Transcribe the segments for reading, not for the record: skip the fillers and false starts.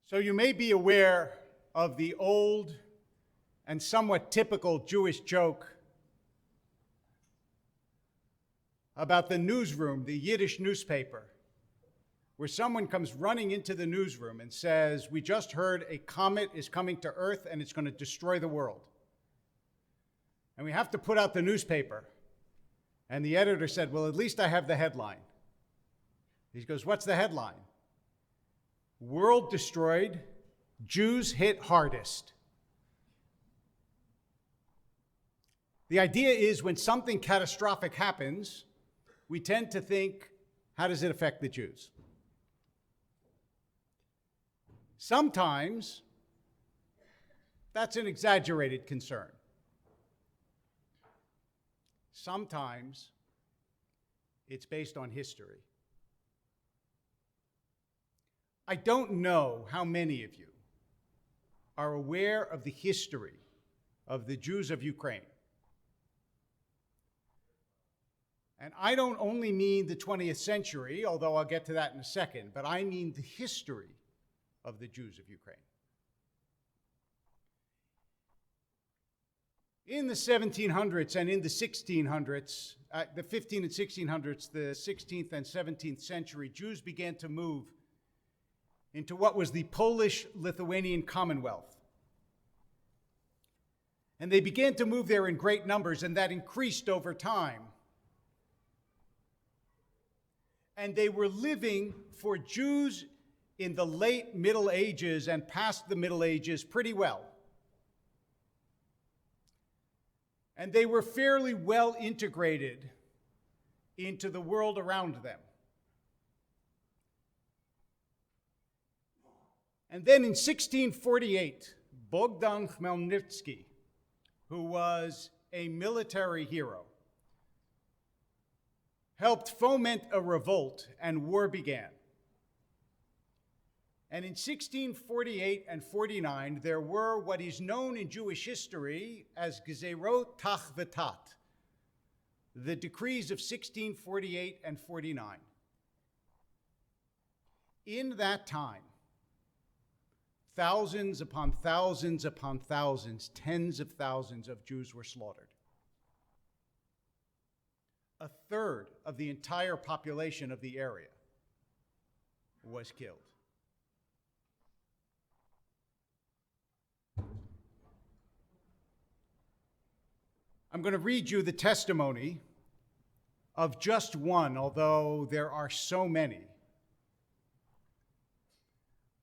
So you may be aware of the old and somewhat typical Jewish joke about the newsroom, the Yiddish newspaper, where someone comes running into the newsroom and says, "We just heard a comet is coming to Earth and it's going to destroy the world. And we have to put out the newspaper." And the editor said, "Well, at least I have the headline." He goes, "What's the headline?" "World destroyed, Jews hit hardest." The idea is when something catastrophic happens, we tend to think, how does it affect the Jews? Sometimes that's an exaggerated concern. Sometimes it's based on history. I don't know how many of you are aware of the history of the Jews of Ukraine. And I don't only mean the 20th century, although I'll get to that in a second, but I mean the history of the Jews of Ukraine. In the 1700s and in the 1600s, the 15 and 1600s, the 16th and 17th century, Jews began to move into what was the Polish-Lithuanian Commonwealth. And they began to move there in great numbers, and that increased over time. And they were living, for Jews in the late Middle Ages and past the Middle Ages, pretty well. And they were fairly well integrated into the world around them. And then in 1648, Bogdan Khmelnytsky, who was a military hero, helped foment a revolt and war began. And in 1648 and 49, there were what is known in Jewish history as Gezerot Tach V'Tat, the decrees of 1648 and 49. In that time, thousands upon thousands upon thousands, tens of thousands of Jews were slaughtered. A third of the entire population of the area was killed. I'm going to read you the testimony of just one, although there are so many.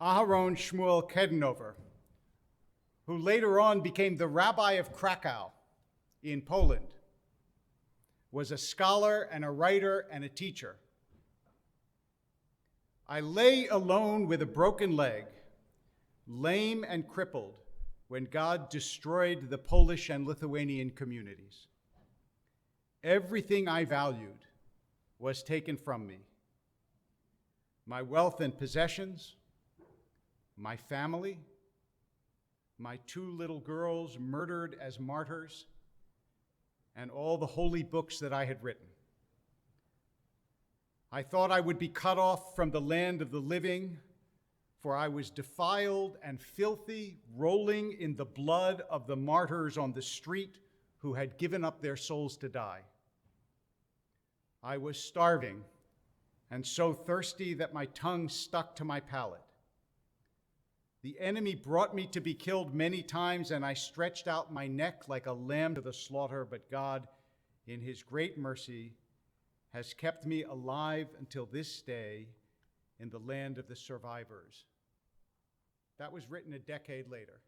Aharon Shmuel Kedenover, who later on became the Rabbi of Krakow in Poland, was a scholar and a writer and a teacher. "I lay alone with a broken leg, lame and crippled, when God destroyed the Polish and Lithuanian communities. Everything I valued was taken from me. My wealth and possessions, my family, my 2 little girls murdered as martyrs, and all the holy books that I had written. I thought I would be cut off from the land of the living, for I was defiled and filthy, rolling in the blood of the martyrs on the street who had given up their souls to die. I was starving and so thirsty that my tongue stuck to my palate. The enemy brought me to be killed many times, and I stretched out my neck like a lamb to the slaughter, but God, in his great mercy, has kept me alive until this day in the land of the survivors." That was written a decade later.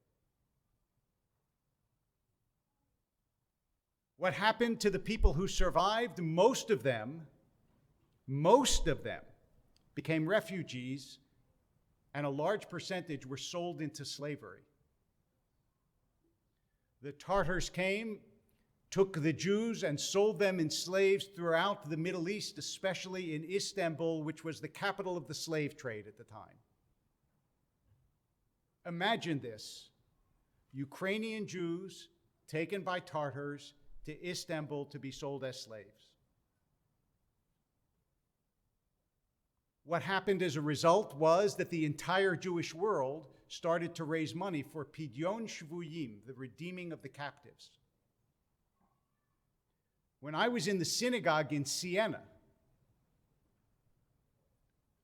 What happened to the people who survived? Most of them became refugees, and a large percentage were sold into slavery. The Tartars came, took the Jews, and sold them in slaves throughout the Middle East, especially in Istanbul, which was the capital of the slave trade at the time. Imagine this: Ukrainian Jews taken by Tartars to Istanbul to be sold as slaves. What happened as a result was that the entire Jewish world started to raise money for Pidyon Shvuyim, the redeeming of the captives. When I was in the synagogue in Siena,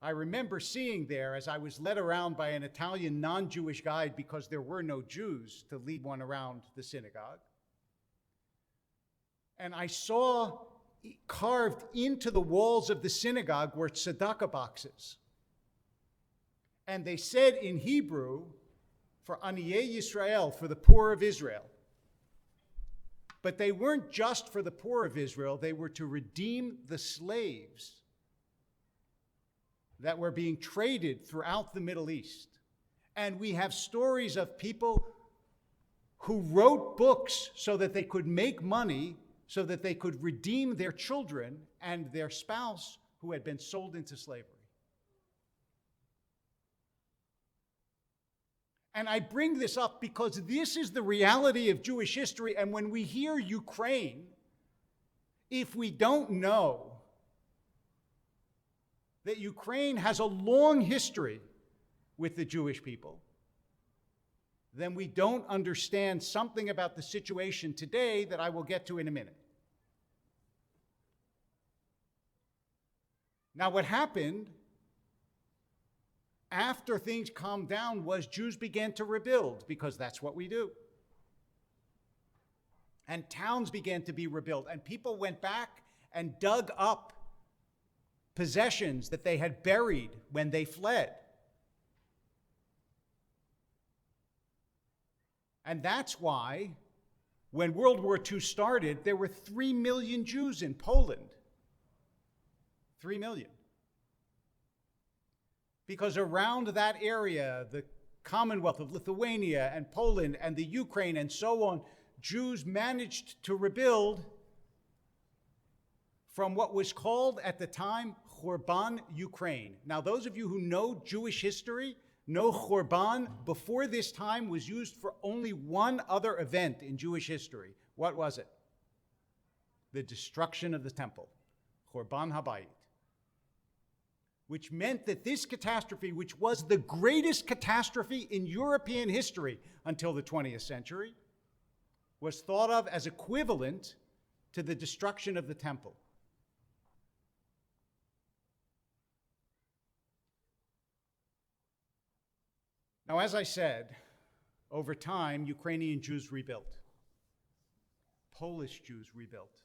I remember seeing there, as I was led around by an Italian non-Jewish guide because there were no Jews to lead one around the synagogue, and I saw carved into the walls of the synagogue were tzedakah boxes. And they said in Hebrew, for Aniyei Yisrael, for the poor of Israel. But they weren't just for the poor of Israel, they were to redeem the slaves that were being traded throughout the Middle East. And we have stories of people who wrote books so that they could make money, so that they could redeem their children and their spouse who had been sold into slavery. And I bring this up because this is the reality of Jewish history. And when we hear Ukraine, if we don't know that Ukraine has a long history with the Jewish people, then we don't understand something about the situation today that I will get to in a minute. Now, what happened after things calmed down was Jews began to rebuild, because that's what we do. And towns began to be rebuilt, and people went back and dug up possessions that they had buried when they fled. And that's why, when World War II started, there were 3 million Jews in Poland. 3 million. Because around that area, the Commonwealth of Lithuania and Poland and the Ukraine and so on, Jews managed to rebuild from what was called at the time Khorban Ukraine. Now, those of you who know Jewish history know Khorban before this time was used for only one other event in Jewish history. What was it? The destruction of the temple, Khorban Habayit. Which meant that this catastrophe, which was the greatest catastrophe in European history until the 20th century, was thought of as equivalent to the destruction of the temple. Now, as I said, over time, Ukrainian Jews rebuilt. Polish Jews rebuilt.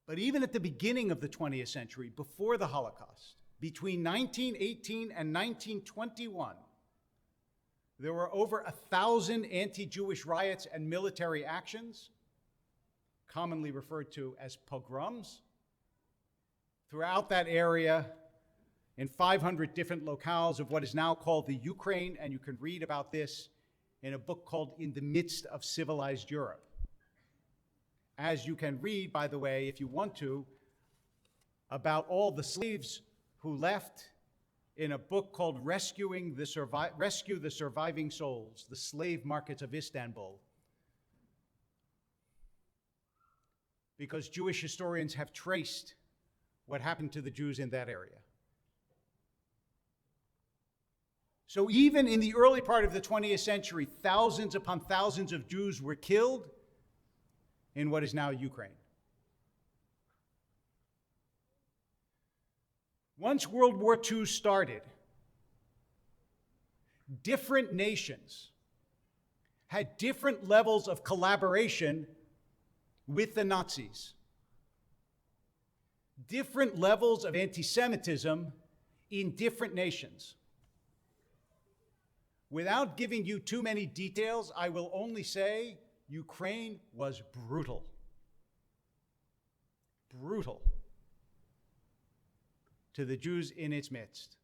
But even at the beginning of the 20th century, before the Holocaust, between 1918 and 1921, there were over 1,000 anti-Jewish riots and military actions, commonly referred to as pogroms, throughout that area in 500 different locales of what is now called the Ukraine, and you can read about this in a book called In the Midst of Civilized Europe. As you can read, by the way, if you want to, about all the slaves who left in a book called Rescue the Surviving Souls, The Slave Markets of Istanbul. Because Jewish historians have traced what happened to the Jews in that area. So even in the early part of the 20th century, thousands upon thousands of Jews were killed in what is now Ukraine. Once World War II started, different nations had different levels of collaboration with the Nazis, different levels of anti-Semitism in different nations. Without giving you too many details, I will only say Ukraine was brutal. Brutal to the Jews in its midst.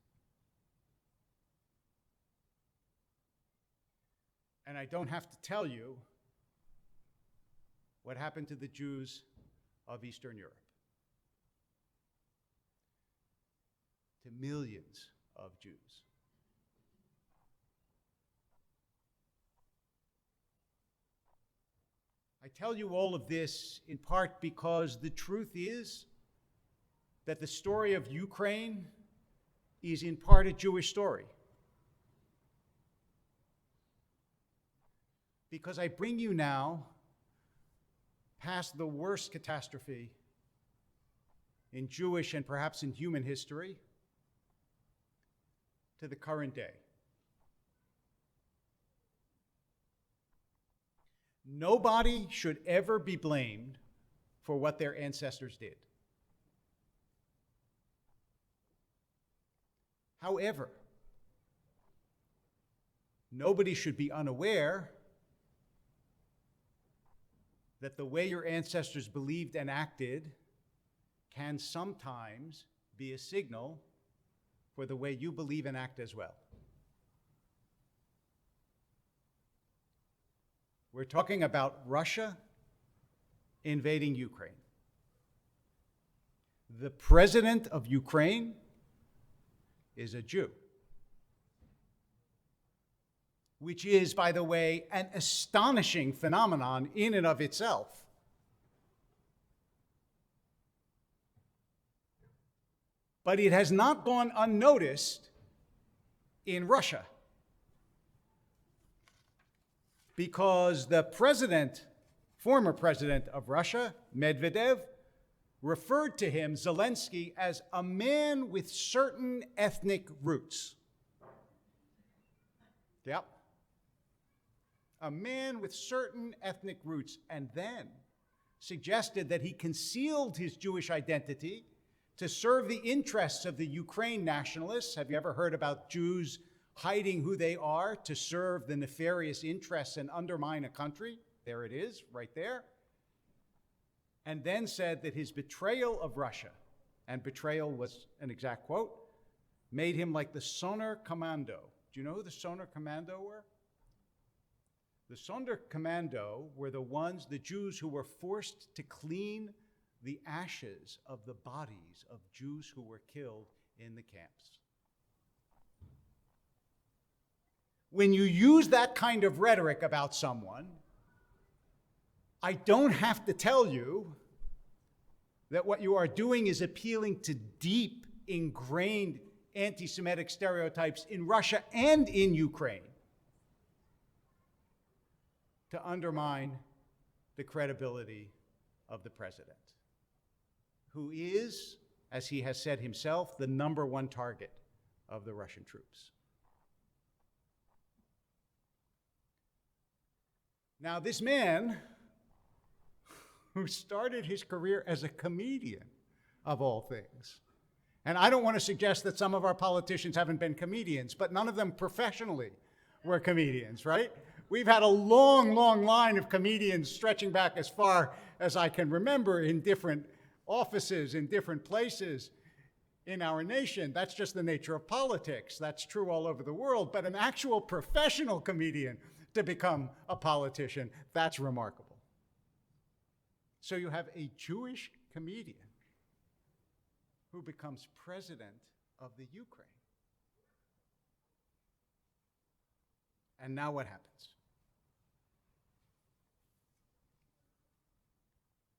And I don't have to tell you what happened to the Jews of Eastern Europe. To millions of Jews. I tell you all of this in part because the truth is that the story of Ukraine is in part a Jewish story. Because I bring you now past the worst catastrophe in Jewish and perhaps in human history to the current day. Nobody should ever be blamed for what their ancestors did. However, nobody should be unaware that the way your ancestors believed and acted can sometimes be a signal for the way you believe and act as well. We're talking about Russia invading Ukraine. The president of Ukraine is a Jew, which is, by the way, an astonishing phenomenon in and of itself. But it has not gone unnoticed in Russia, because the former president of Russia, Medvedev, referred to him, Zelensky, as a man with certain ethnic roots. Yep. A man with certain ethnic roots, and then suggested that he concealed his Jewish identity to serve the interests of the Ukraine nationalists. Have you ever heard about Jews hiding who they are to serve the nefarious interests and undermine a country? There it is, right there. And then said that his betrayal of Russia, and betrayal was an exact quote, made him like the Sonderkommando. Do you know who the Sonderkommando were? The Sonderkommando were the Jews who were forced to clean the ashes of the bodies of Jews who were killed in the camps. When you use that kind of rhetoric about someone, I don't have to tell you that what you are doing is appealing to deep, ingrained anti-Semitic stereotypes in Russia and in Ukraine to undermine the credibility of the president, who is, as he has said himself, the #1 target of the Russian troops. Now, this man, who started his career as a comedian, of all things, and I don't want to suggest that some of our politicians haven't been comedians, but none of them professionally were comedians, right? We've had a long, long line of comedians stretching back as far as I can remember in different offices, in different places in our nation. That's just the nature of politics. That's true all over the world. But an actual professional comedian to become a politician, that's remarkable. So you have a Jewish comedian who becomes president of the Ukraine. And now what happens?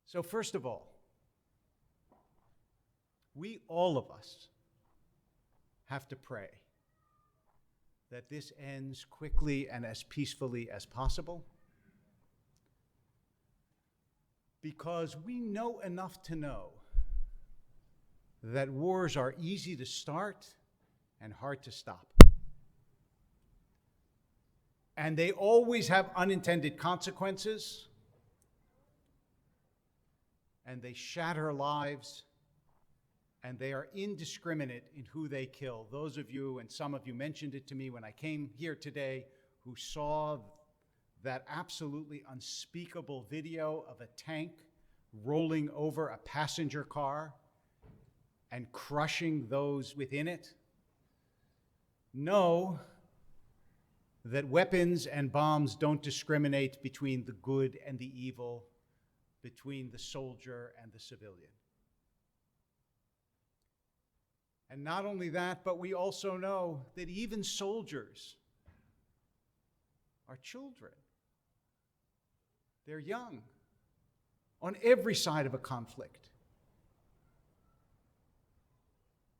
So first of all, all of us have to pray that this ends quickly and as peacefully as possible, because we know enough to know that wars are easy to start and hard to stop. And they always have unintended consequences, and they shatter lives, and they are indiscriminate in who they kill. Those of you, and some of you mentioned it to me when I came here today, who saw that absolutely unspeakable video of a tank rolling over a passenger car and crushing those within it, know that weapons and bombs don't discriminate between the good and the evil, between the soldier and the civilian. And not only that, but we also know that even soldiers are children. They're young on every side of a conflict.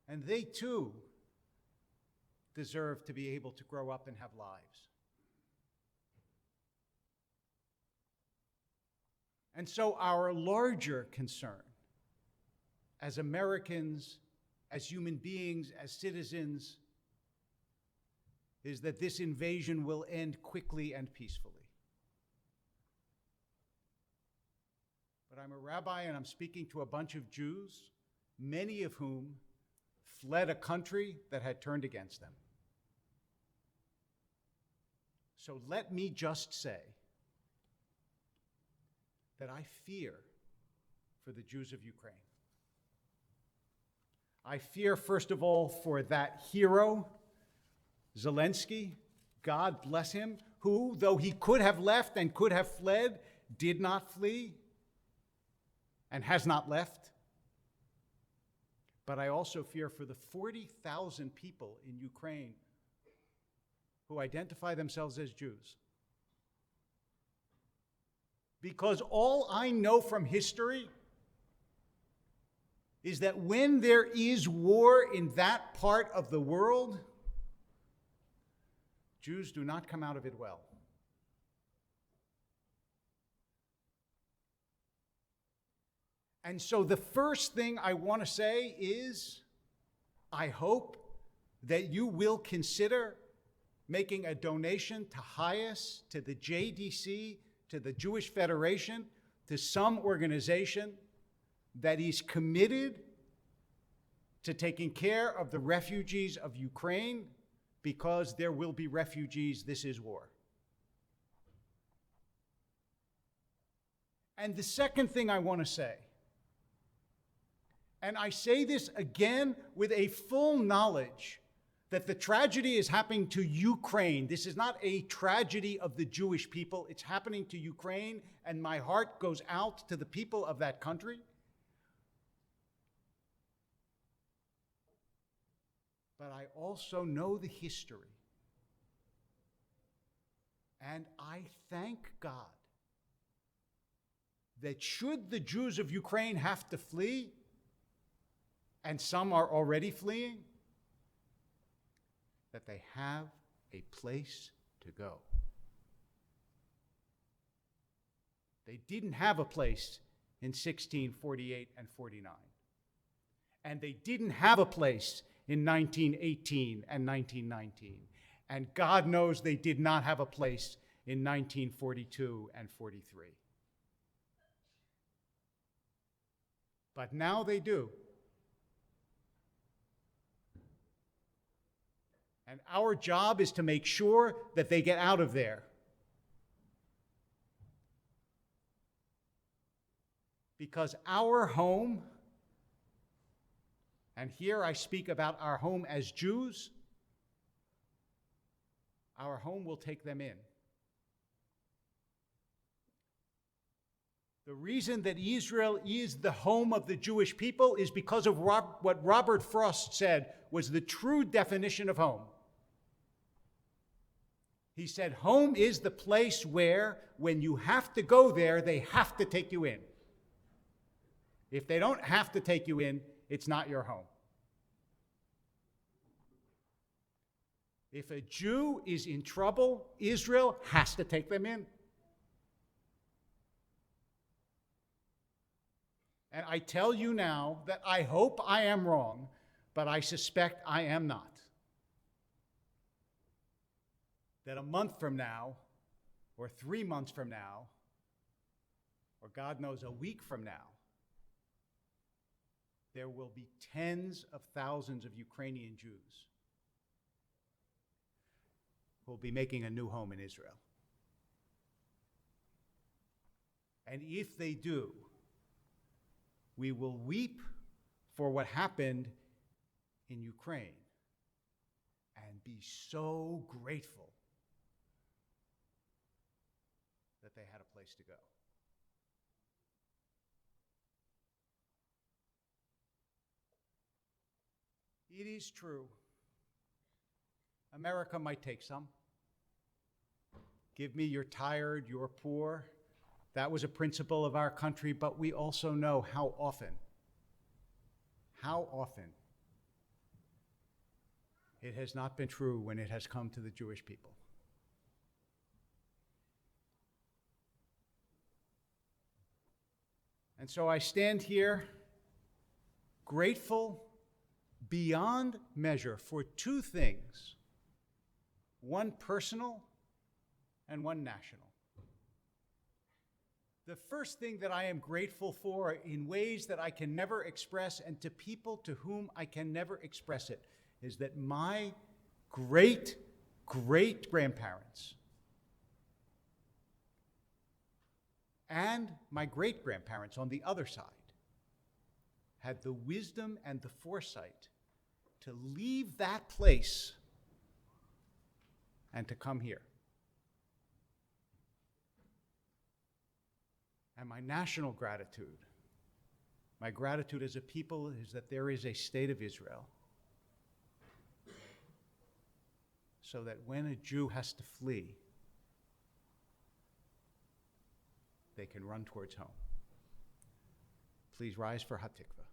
And they too deserve to be able to grow up and have lives. And so our larger concern as Americans, as human beings, as citizens, is that this invasion will end quickly and peacefully. But I'm a rabbi and I'm speaking to a bunch of Jews, many of whom fled a country that had turned against them. So let me just say that I fear for the Jews of Ukraine. I fear, first of all, for that hero, Zelensky, God bless him, who, though he could have left and could have fled, did not flee and has not left. But I also fear for the 40,000 people in Ukraine who identify themselves as Jews. Because all I know from history is that when there is war in that part of the world, Jews do not come out of it well. And so the first thing I want to say is, I hope that you will consider making a donation to HIAS, to the JDC, to the Jewish Federation, to some organization that is committed to taking care of the refugees of Ukraine, because there will be refugees. This is war. And the second thing I want to say, and I say this again with a full knowledge that the tragedy is happening to Ukraine. This is not a tragedy of the Jewish people. It's happening to Ukraine, and my heart goes out to the people of that country. But I also know the history. And I thank God that should the Jews of Ukraine have to flee, and some are already fleeing, that they have a place to go. They didn't have a place in 1648 and 49. And they didn't have a place in 1918 and 1919. And God knows they did not have a place in 1942 and 43. But now they do. And our job is to make sure that they get out of there. Because our home, and here I speak about our home as Jews, our home will take them in. The reason that Israel is the home of the Jewish people is because of what Robert Frost said was the true definition of home. He said, home is the place where, when you have to go there, they have to take you in. If they don't have to take you in, it's not your home. If a Jew is in trouble, Israel has to take them in. And I tell you now that I hope I am wrong, but I suspect I am not. That a month from now, or 3 months from now, or God knows a week from now, there will be tens of thousands of Ukrainian Jews who will be making a new home in Israel. And if they do, we will weep for what happened in Ukraine and be so grateful that they had a place to go. It is true, America might take some. Give me you're tired, you're poor. That was a principle of our country, but we also know how often It has not been true when it has come to the Jewish people. And so I stand here grateful beyond measure for two things, one personal and one national. The first thing that I am grateful for in ways that I can never express and to people to whom I can never express it is that my great-great-grandparents and my great-grandparents on the other side had the wisdom and the foresight to leave that place and to come here. And my national gratitude, my gratitude as a people is that there is a state of Israel, so that when a Jew has to flee, they can run towards home. Please rise for Hatikvah.